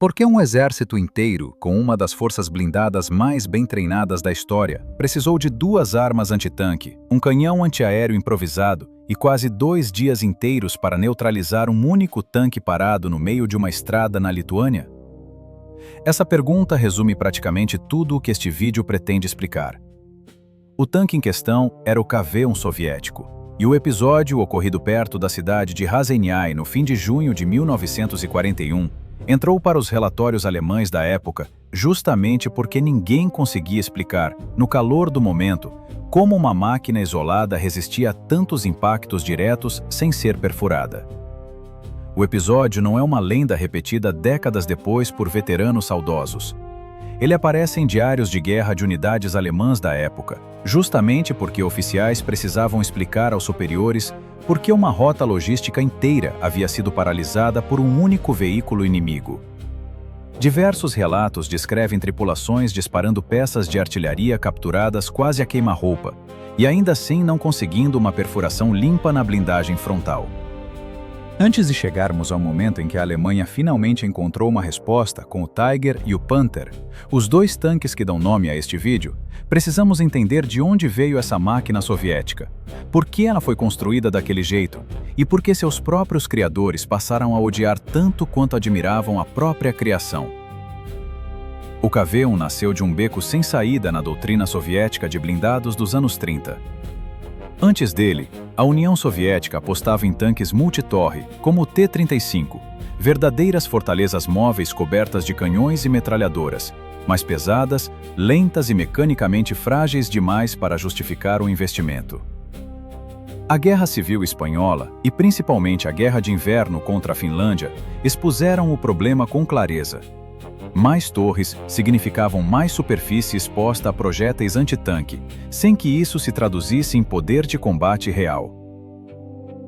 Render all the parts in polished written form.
Por que um exército inteiro, com uma das forças blindadas mais bem treinadas da história, precisou de 2 armas antitanque, um canhão antiaéreo improvisado e quase 2 dias inteiros para neutralizar um único tanque parado no meio de uma estrada na Lituânia? Essa pergunta resume praticamente tudo o que este vídeo pretende explicar. O tanque em questão era o KV-1 soviético, e o episódio, ocorrido perto da cidade de Raseiniai no fim de junho de 1941, entrou para os relatórios alemães da época justamente porque ninguém conseguia explicar, no calor do momento, como uma máquina isolada resistia a tantos impactos diretos sem ser perfurada. O episódio não é uma lenda repetida décadas depois por veteranos saudosos. Ele aparece em diários de guerra de unidades alemãs da época, justamente porque oficiais precisavam explicar aos superiores por que uma rota logística inteira havia sido paralisada por um único veículo inimigo. Diversos relatos descrevem tripulações disparando peças de artilharia capturadas quase a queima-roupa, e ainda assim não conseguindo uma perfuração limpa na blindagem frontal. Antes de chegarmos ao momento em que a Alemanha finalmente encontrou uma resposta com o Tiger e o Panther, os 2 tanques que dão nome a este vídeo, precisamos entender de onde veio essa máquina soviética, por que ela foi construída daquele jeito e por que seus próprios criadores passaram a odiar tanto quanto admiravam a própria criação. O KV-1 nasceu de um beco sem saída na doutrina soviética de blindados dos anos 30. Antes dele, a União Soviética apostava em tanques multitorre, como o T-35, verdadeiras fortalezas móveis cobertas de canhões e metralhadoras, mais pesadas, lentas e mecanicamente frágeis demais para justificar o investimento. A Guerra Civil Espanhola, e principalmente a Guerra de Inverno contra a Finlândia, expuseram o problema com clareza. Mais torres significavam mais superfície exposta a projéteis antitanque, sem que isso se traduzisse em poder de combate real.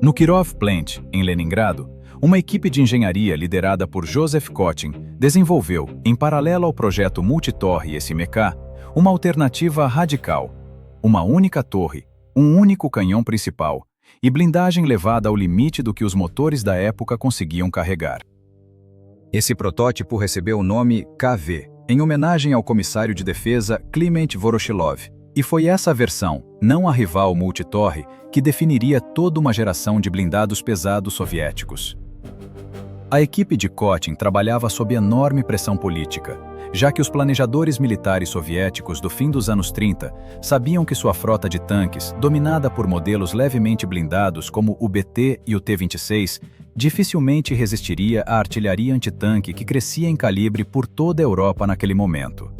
No Kirov Plant, em Leningrado, uma equipe de engenharia liderada por Joseph Kotin desenvolveu, em paralelo ao projeto multitorre SMK, uma alternativa radical: uma única torre, um único canhão principal e blindagem levada ao limite do que os motores da época conseguiam carregar. Esse protótipo recebeu o nome KV, em homenagem ao comissário de defesa Kliment Voroshilov, e foi essa versão, não a rival multitorre, que definiria toda uma geração de blindados pesados soviéticos. A equipe de Kotin trabalhava sob enorme pressão política, já que os planejadores militares soviéticos do fim dos anos 30 sabiam que sua frota de tanques, dominada por modelos levemente blindados como o BT e o T-26, dificilmente resistiria à artilharia antitanque que crescia em calibre por toda a Europa naquele momento.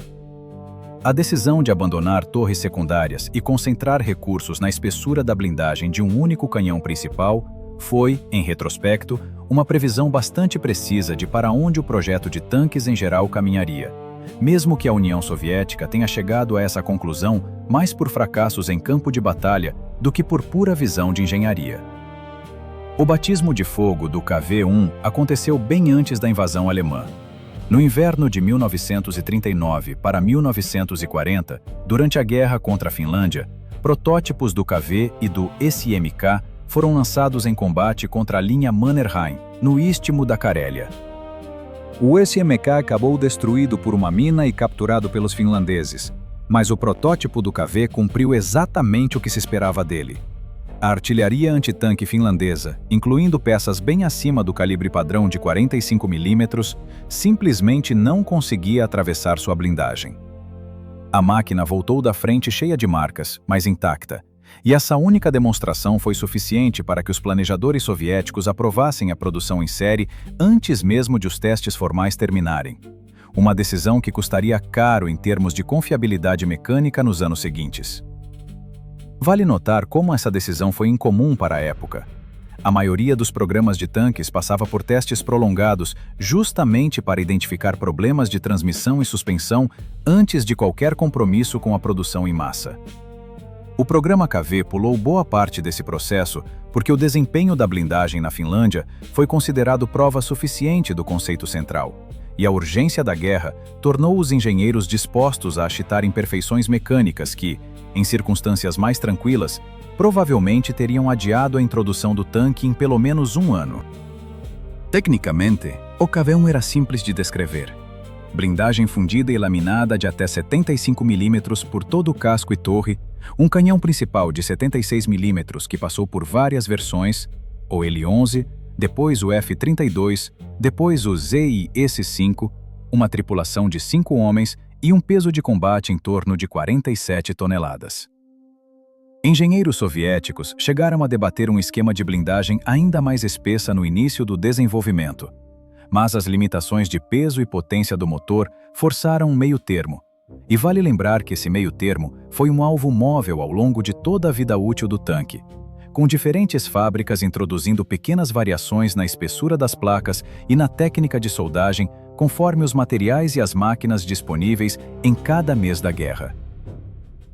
A decisão de abandonar torres secundárias e concentrar recursos na espessura da blindagem de um único canhão principal foi, em retrospecto, uma previsão bastante precisa de para onde o projeto de tanques em geral caminharia, mesmo que a União Soviética tenha chegado a essa conclusão mais por fracassos em campo de batalha do que por pura visão de engenharia. O batismo de fogo do KV-1 aconteceu bem antes da invasão alemã. No inverno de 1939 para 1940, durante a guerra contra a Finlândia, protótipos do KV e do SMK foram lançados em combate contra a linha Mannerheim, no istmo da Carélia. O SMK acabou destruído por uma mina e capturado pelos finlandeses, mas o protótipo do KV cumpriu exatamente o que se esperava dele. A artilharia antitanque finlandesa, incluindo peças bem acima do calibre padrão de 45 mm, simplesmente não conseguia atravessar sua blindagem. A máquina voltou da frente cheia de marcas, mas intacta, e essa única demonstração foi suficiente para que os planejadores soviéticos aprovassem a produção em série antes mesmo de os testes formais terminarem. Uma decisão que custaria caro em termos de confiabilidade mecânica nos anos seguintes. Vale notar como essa decisão foi incomum para a época. A maioria dos programas de tanques passava por testes prolongados justamente para identificar problemas de transmissão e suspensão antes de qualquer compromisso com a produção em massa. O programa KV pulou boa parte desse processo porque o desempenho da blindagem na Finlândia foi considerado prova suficiente do conceito central, e a urgência da guerra tornou os engenheiros dispostos a achitar imperfeições mecânicas que, em circunstâncias mais tranquilas, provavelmente teriam adiado a introdução do tanque em pelo menos um ano. Tecnicamente, O KV-1 era simples de descrever. Blindagem fundida e laminada de até 75 mm por todo o casco e torre, um canhão principal de 76 mm que passou por várias versões, o L-11, depois o F-32, depois o ZIS-5, uma tripulação de 5 homens e um peso de combate em torno de 47 toneladas. Engenheiros soviéticos chegaram a debater um esquema de blindagem ainda mais espessa no início do desenvolvimento, mas as limitações de peso e potência do motor forçaram um meio-termo. E vale lembrar que esse meio-termo foi um alvo móvel ao longo de toda a vida útil do tanque, com diferentes fábricas introduzindo pequenas variações na espessura das placas e na técnica de soldagem conforme os materiais e as máquinas disponíveis em cada mês da guerra.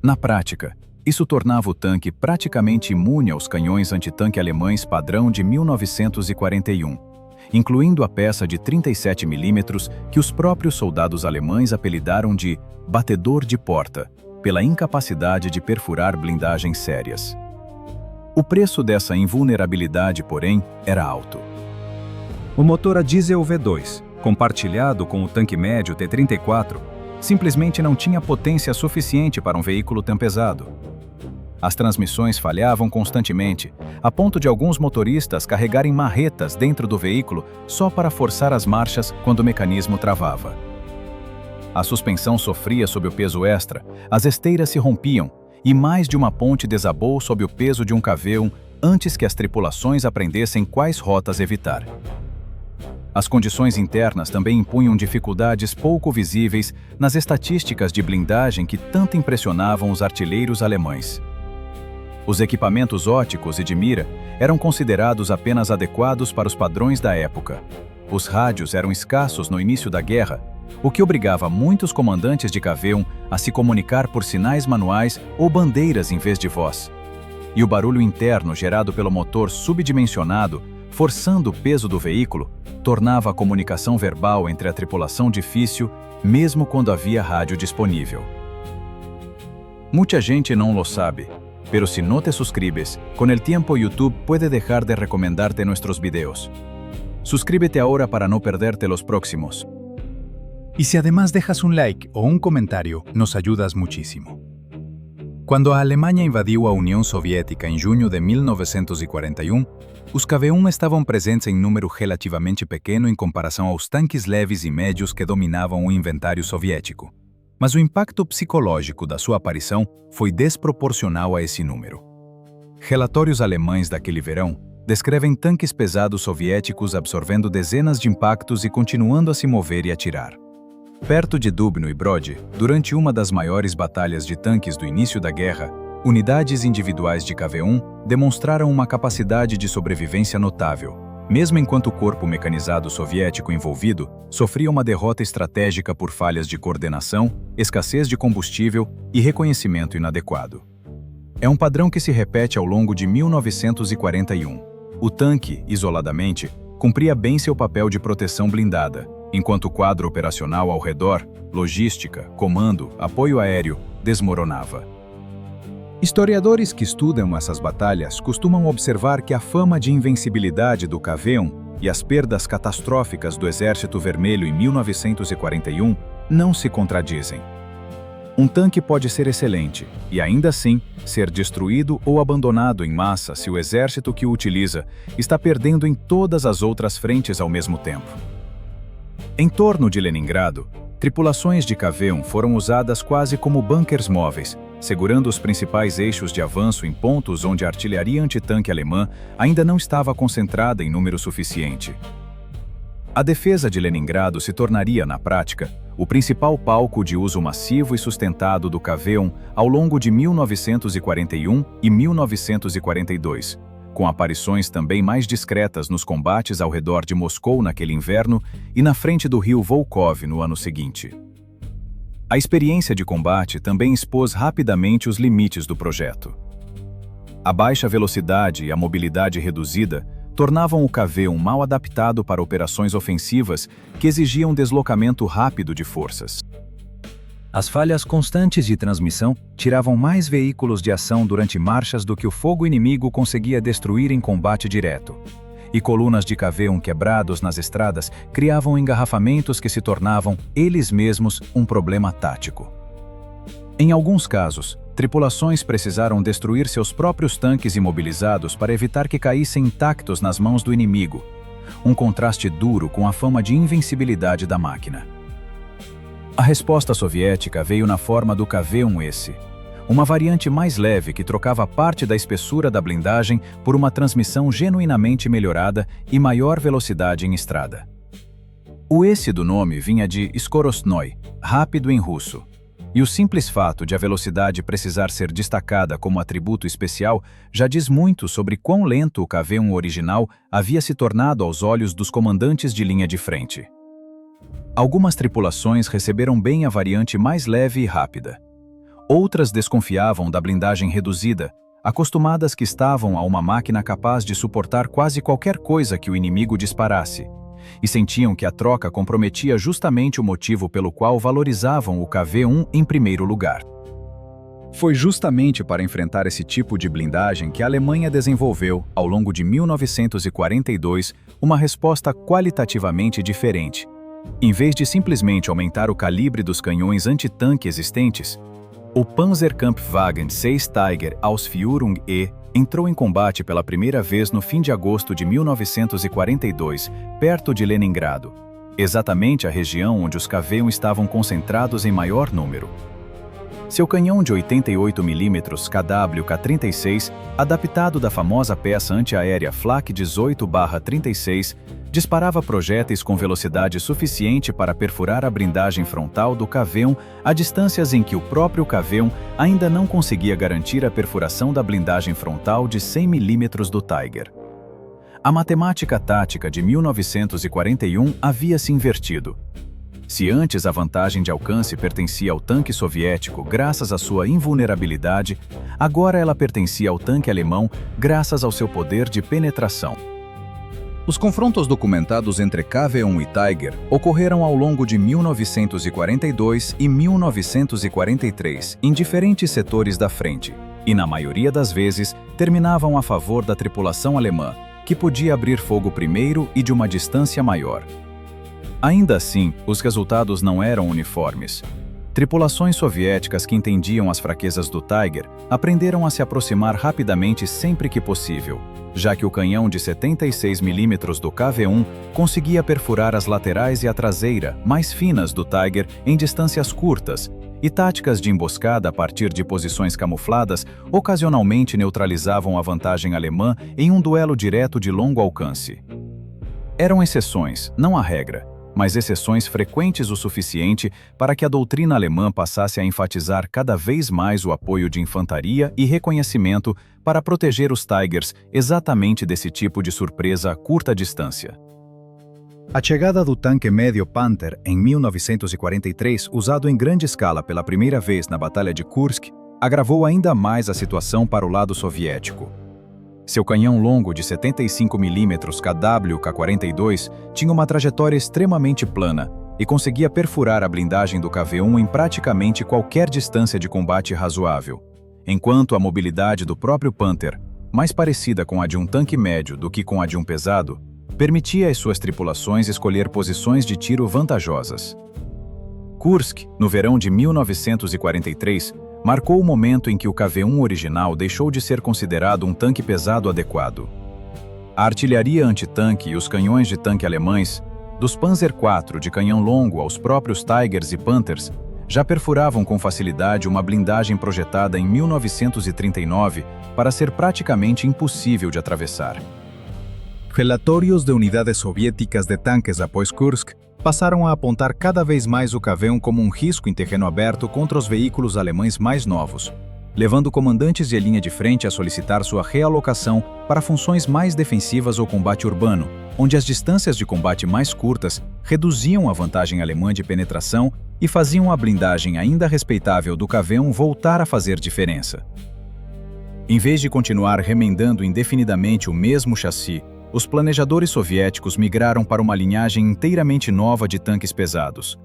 Na prática, isso tornava o tanque praticamente imune aos canhões antitanque alemães padrão de 1941, incluindo a peça de 37 mm que os próprios soldados alemães apelidaram de batedor de porta, pela incapacidade de perfurar blindagens sérias. O preço dessa invulnerabilidade, porém, era alto. O motor a diesel V2, compartilhado com o tanque médio T-34, simplesmente não tinha potência suficiente para um veículo tão pesado. As transmissões falhavam constantemente, a ponto de alguns motoristas carregarem marretas dentro do veículo só para forçar as marchas quando o mecanismo travava. A suspensão sofria sob o peso extra, as esteiras se rompiam e mais de uma ponte desabou sob o peso de um KV-1 antes que as tripulações aprendessem quais rotas evitar. As condições internas também impunham dificuldades pouco visíveis nas estatísticas de blindagem que tanto impressionavam os artilheiros alemães. Os equipamentos ópticos e de mira eram considerados apenas adequados para os padrões da época. Os rádios eram escassos no início da guerra, o que obrigava muitos comandantes de KV-1 a se comunicar por sinais manuais ou bandeiras em vez de voz. E o barulho interno gerado pelo motor subdimensionado, forçando o peso do veículo, tornava a comunicação verbal entre a tripulação difícil, mesmo quando havia rádio disponível. Muita gente não lo sabe, pero si no te suscribes, con el tiempo YouTube puede dejar de recomendarte nuestros videos. Suscríbete ahora para no perderte los próximos. Y si además dejas un like o un comentario, nos ayudas muchísimo. Quando a Alemanha invadiu a União Soviética em junho de 1941, os KV-1 estavam presentes em número relativamente pequeno em comparação aos tanques leves e médios que dominavam o inventário soviético. Mas o impacto psicológico da sua aparição foi desproporcional a esse número. Relatórios alemães daquele verão descrevem tanques pesados soviéticos absorvendo dezenas de impactos e continuando a se mover e atirar. Perto de Dubno e Brody, durante uma das maiores batalhas de tanques do início da guerra, unidades individuais de KV-1 demonstraram uma capacidade de sobrevivência notável, mesmo enquanto o corpo mecanizado soviético envolvido sofria uma derrota estratégica por falhas de coordenação, escassez de combustível e reconhecimento inadequado. É um padrão que se repete ao longo de 1941. O tanque, isoladamente, cumpria bem seu papel de proteção blindada, enquanto o quadro operacional ao redor, logística, comando, apoio aéreo, desmoronava. Historiadores que estudam essas batalhas costumam observar que a fama de invencibilidade do KV-1 e as perdas catastróficas do Exército Vermelho em 1941 não se contradizem. Um tanque pode ser excelente e, ainda assim, ser destruído ou abandonado em massa se o exército que o utiliza está perdendo em todas as outras frentes ao mesmo tempo. Em torno de Leningrado, tripulações de KV-1 foram usadas quase como bunkers móveis, segurando os principais eixos de avanço em pontos onde a artilharia antitanque alemã ainda não estava concentrada em número suficiente. A defesa de Leningrado se tornaria, na prática, o principal palco de uso massivo e sustentado do KV-1 ao longo de 1941 e 1942, com aparições também mais discretas nos combates ao redor de Moscou naquele inverno e na frente do rio Volkhov no ano seguinte. A experiência de combate também expôs rapidamente os limites do projeto. A baixa velocidade e a mobilidade reduzida tornavam o KV-1 mal adaptado para operações ofensivas que exigiam deslocamento rápido de forças. As falhas constantes de transmissão tiravam mais veículos de ação durante marchas do que o fogo inimigo conseguia destruir em combate direto. e colunas de KV-1 quebrados nas estradas criavam engarrafamentos que se tornavam, eles mesmos, um problema tático. Em alguns casos, tripulações precisaram destruir seus próprios tanques imobilizados para evitar que caíssem intactos nas mãos do inimigo, um contraste duro com a fama de invencibilidade da máquina. A resposta soviética veio na forma do KV-1S, uma variante mais leve que trocava parte da espessura da blindagem por uma transmissão genuinamente melhorada e maior velocidade em estrada. O S do nome vinha de Skorostnoy, rápido em russo, e o simples fato de a velocidade precisar ser destacada como atributo especial já diz muito sobre quão lento o KV-1 original havia se tornado aos olhos dos comandantes de linha de frente. Algumas tripulações receberam bem a variante mais leve e rápida. Outras desconfiavam da blindagem reduzida, acostumadas que estavam a uma máquina capaz de suportar quase qualquer coisa que o inimigo disparasse, e sentiam que a troca comprometia justamente o motivo pelo qual valorizavam o KV-1 em primeiro lugar. Foi justamente para enfrentar esse tipo de blindagem que a Alemanha desenvolveu, ao longo de 1942, uma resposta qualitativamente diferente. Em vez de simplesmente aumentar o calibre dos canhões antitanque existentes, o Panzerkampfwagen 6 Tiger Ausführung E entrou em combate pela primeira vez no fim de agosto de 1942, perto de Leningrado, exatamente a região onde os KV-1 estavam concentrados em maior número. Seu canhão de 88 mm KW-K36, adaptado da famosa peça antiaérea Flak 18/36, disparava projéteis com velocidade suficiente para perfurar a blindagem frontal do KV-1 a distâncias em que o próprio KV-1 ainda não conseguia garantir a perfuração da blindagem frontal de 100 mm do Tiger. A matemática tática de 1941 havia se invertido. Se antes a vantagem de alcance pertencia ao tanque soviético graças à sua invulnerabilidade, agora ela pertencia ao tanque alemão graças ao seu poder de penetração. Os confrontos documentados entre KV-1 e Tiger ocorreram ao longo de 1942 e 1943 em diferentes setores da frente, e na maioria das vezes terminavam a favor da tripulação alemã, que podia abrir fogo primeiro e de uma distância maior. Ainda assim, os resultados não eram uniformes. Tripulações soviéticas que entendiam as fraquezas do Tiger aprenderam a se aproximar rapidamente sempre que possível, já que o canhão de 76 mm do KV-1 conseguia perfurar as laterais e a traseira, mais finas do Tiger, em distâncias curtas, e táticas de emboscada a partir de posições camufladas ocasionalmente neutralizavam a vantagem alemã em um duelo direto de longo alcance. Eram exceções, não a regra, mas exceções frequentes o suficiente para que a doutrina alemã passasse a enfatizar cada vez mais o apoio de infantaria e reconhecimento para proteger os Tigers exatamente desse tipo de surpresa a curta distância. A chegada do tanque médio Panther em 1943, usado em grande escala pela primeira vez na Batalha de Kursk, agravou ainda mais a situação para o lado soviético. Seu canhão longo de 75 mm KW-K42 tinha uma trajetória extremamente plana e conseguia perfurar a blindagem do KV-1 em praticamente qualquer distância de combate razoável, enquanto a mobilidade do próprio Panther, mais parecida com a de um tanque médio do que com a de um pesado, permitia às suas tripulações escolher posições de tiro vantajosas. Kursk, no verão de 1943, marcou o momento em que o KV-1 original deixou de ser considerado um tanque pesado adequado. A artilharia antitanque e os canhões de tanque alemães, dos Panzer IV de canhão longo aos próprios Tigers e Panthers, já perfuravam com facilidade uma blindagem projetada em 1939 para ser praticamente impossível de atravessar. Relatórios de unidades soviéticas de tanques após Kursk passaram a apontar cada vez mais o KV-1 como um risco em terreno aberto contra os veículos alemães mais novos, levando comandantes de linha de frente a solicitar sua realocação para funções mais defensivas ou combate urbano, onde as distâncias de combate mais curtas reduziam a vantagem alemã de penetração e faziam a blindagem ainda respeitável do KV-1 voltar a fazer diferença. Em vez de continuar remendando indefinidamente o mesmo chassi, os planejadores soviéticos migraram para uma linhagem inteiramente nova de tanques pesados.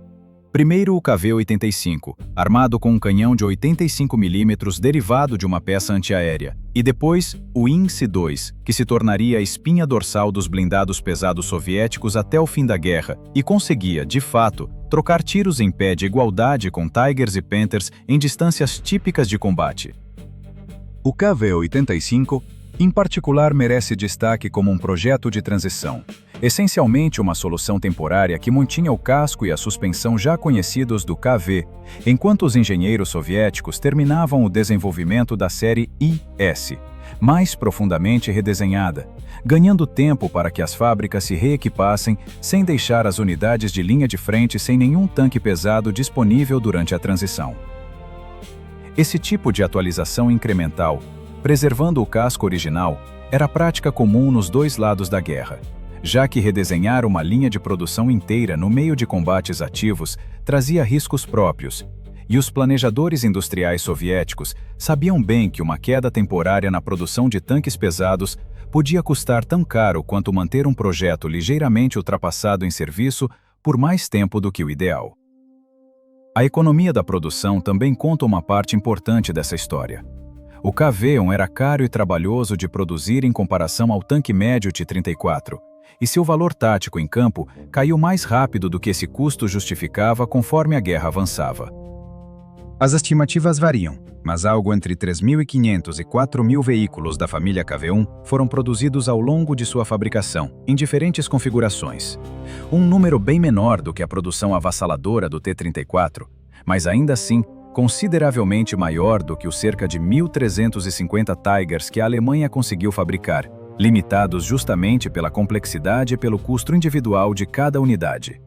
Primeiro o KV-85, armado com um canhão de 85 mm derivado de uma peça antiaérea, e depois o INS-2, que se tornaria a espinha dorsal dos blindados pesados soviéticos até o fim da guerra e conseguia, de fato, trocar tiros em pé de igualdade com Tigers e Panthers em distâncias típicas de combate. O KV-85, em particular, merece destaque como um projeto de transição, essencialmente uma solução temporária que mantinha o casco e a suspensão já conhecidos do KV, enquanto os engenheiros soviéticos terminavam o desenvolvimento da série IS, mais profundamente redesenhada, ganhando tempo para que as fábricas se reequipassem sem deixar as unidades de linha de frente sem nenhum tanque pesado disponível durante a transição. Esse tipo de atualização incremental, preservando o casco original, era prática comum nos dois lados da guerra, já que redesenhar uma linha de produção inteira no meio de combates ativos trazia riscos próprios, e os planejadores industriais soviéticos sabiam bem que uma queda temporária na produção de tanques pesados podia custar tão caro quanto manter um projeto ligeiramente ultrapassado em serviço por mais tempo do que o ideal. A economia da produção também conta uma parte importante dessa história. O KV-1 era caro e trabalhoso de produzir em comparação ao tanque médio T-34, e seu valor tático em campo caiu mais rápido do que esse custo justificava conforme a guerra avançava. As estimativas variam, mas algo entre 3.500 e 4.000 veículos da família KV-1 foram produzidos ao longo de sua fabricação, em diferentes configurações. Um número bem menor do que a produção avassaladora do T-34, mas ainda assim consideravelmente maior do que os cerca de 1.350 Tigers que a Alemanha conseguiu fabricar, limitados justamente pela complexidade e pelo custo individual de cada unidade.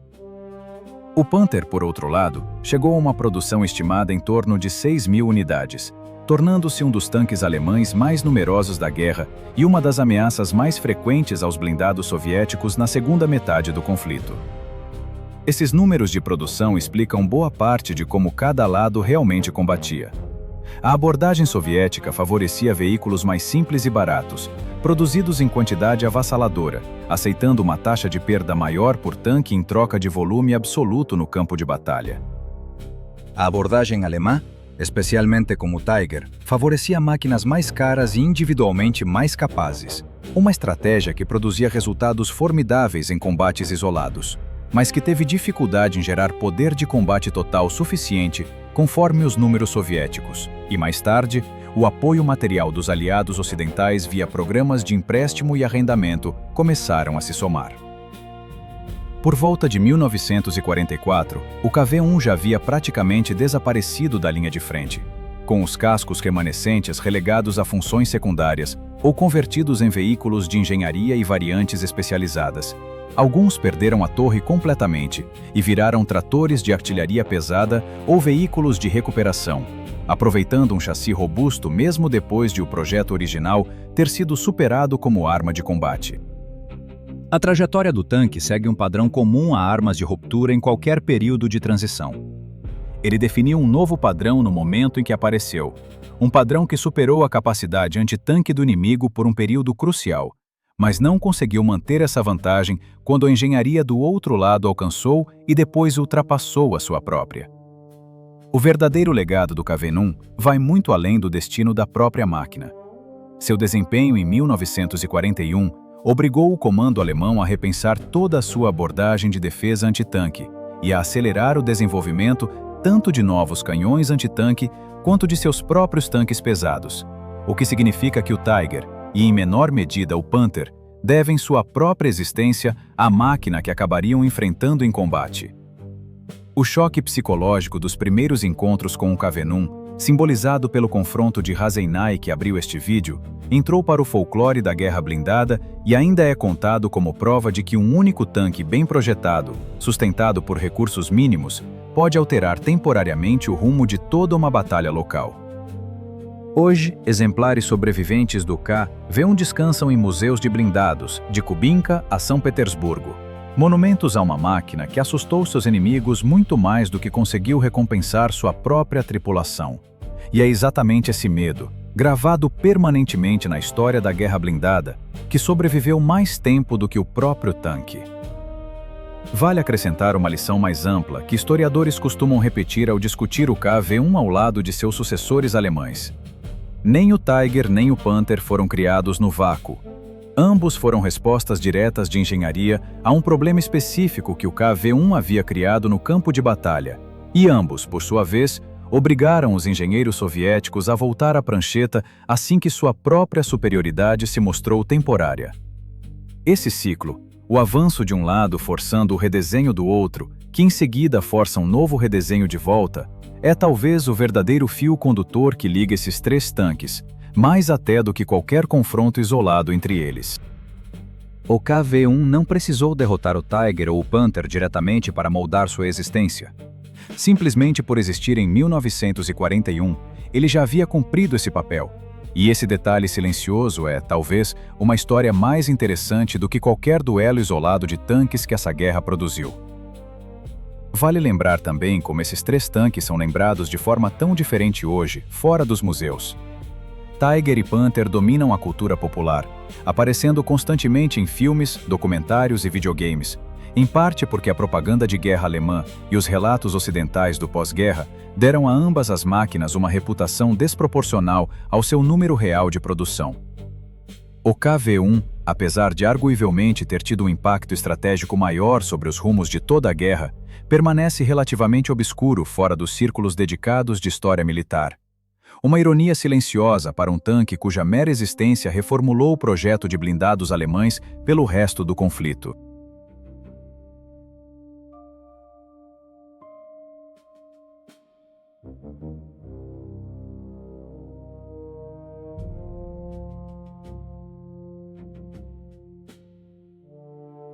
O Panther, por outro lado, chegou a uma produção estimada em torno de 6.000 unidades, tornando-se um dos tanques alemães mais numerosos da guerra e uma das ameaças mais frequentes aos blindados soviéticos na segunda metade do conflito. Esses números de produção explicam boa parte de como cada lado realmente combatia. A abordagem soviética favorecia veículos mais simples e baratos, produzidos em quantidade avassaladora, aceitando uma taxa de perda maior por tanque em troca de volume absoluto no campo de batalha. A abordagem alemã, especialmente com o Tiger, favorecia máquinas mais caras e individualmente mais capazes, uma estratégia que produzia resultados formidáveis em combates isolados, mas que teve dificuldade em gerar poder de combate total suficiente conforme os números soviéticos, e mais tarde, o apoio material dos aliados ocidentais via programas de empréstimo e arrendamento começaram a se somar. Por volta de 1944, o KV-1 já havia praticamente desaparecido da linha de frente, com os cascos remanescentes relegados a funções secundárias ou convertidos em veículos de engenharia e variantes especializadas. Alguns perderam a torre completamente e viraram tratores de artilharia pesada ou veículos de recuperação, aproveitando um chassi robusto mesmo depois de o projeto original ter sido superado como arma de combate. A trajetória do tanque segue um padrão comum a armas de ruptura em qualquer período de transição. Ele definiu um novo padrão no momento em que apareceu, um padrão que superou a capacidade antitanque do inimigo por um período crucial, mas não conseguiu manter essa vantagem quando a engenharia do outro lado alcançou e depois ultrapassou a sua própria. O verdadeiro legado do KV-1 vai muito além do destino da própria máquina. Seu desempenho em 1941 obrigou o comando alemão a repensar toda a sua abordagem de defesa antitanque e a acelerar o desenvolvimento tanto de novos canhões antitanque quanto de seus próprios tanques pesados, o que significa que o Tiger, e em menor medida o Panther, devem sua própria existência à máquina que acabariam enfrentando em combate. O choque psicológico dos primeiros encontros com o KV-1, simbolizado pelo confronto de Rasenay que abriu este vídeo, entrou para o folclore da guerra blindada e ainda é contado como prova de que um único tanque bem projetado, sustentado por recursos mínimos, pode alterar temporariamente o rumo de toda uma batalha local. Hoje, exemplares sobreviventes do KV-1 descansam em museus de blindados, de Kubinka a São Petersburgo. Monumentos a uma máquina que assustou seus inimigos muito mais do que conseguiu recompensar sua própria tripulação. E é exatamente esse medo, gravado permanentemente na história da guerra blindada, que sobreviveu mais tempo do que o próprio tanque. Vale acrescentar uma lição mais ampla que historiadores costumam repetir ao discutir o KV-1 ao lado de seus sucessores alemães. Nem o Tiger nem o Panther foram criados no vácuo. Ambos foram respostas diretas de engenharia a um problema específico que o KV-1 havia criado no campo de batalha, e ambos, por sua vez, obrigaram os engenheiros soviéticos a voltar à prancheta assim que sua própria superioridade se mostrou temporária. Esse ciclo, o avanço de um lado forçando o redesenho do outro, que em seguida força um novo redesenho de volta, é talvez o verdadeiro fio condutor que liga esses três tanques, mais até do que qualquer confronto isolado entre eles. O KV-1 não precisou derrotar o Tiger ou o Panther diretamente para moldar sua existência. Simplesmente por existir em 1941, ele já havia cumprido esse papel. E esse detalhe silencioso é, talvez, uma história mais interessante do que qualquer duelo isolado de tanques que essa guerra produziu. Vale lembrar também como esses três tanques são lembrados de forma tão diferente hoje, fora dos museus. Tiger e Panther dominam a cultura popular, aparecendo constantemente em filmes, documentários e videogames, em parte porque a propaganda de guerra alemã e os relatos ocidentais do pós-guerra deram a ambas as máquinas uma reputação desproporcional ao seu número real de produção. O KV-1, apesar de arguivelmente ter tido um impacto estratégico maior sobre os rumos de toda a guerra, permanece relativamente obscuro fora dos círculos dedicados de história militar. Uma ironia silenciosa para um tanque cuja mera existência reformulou o projeto de blindados alemães pelo resto do conflito.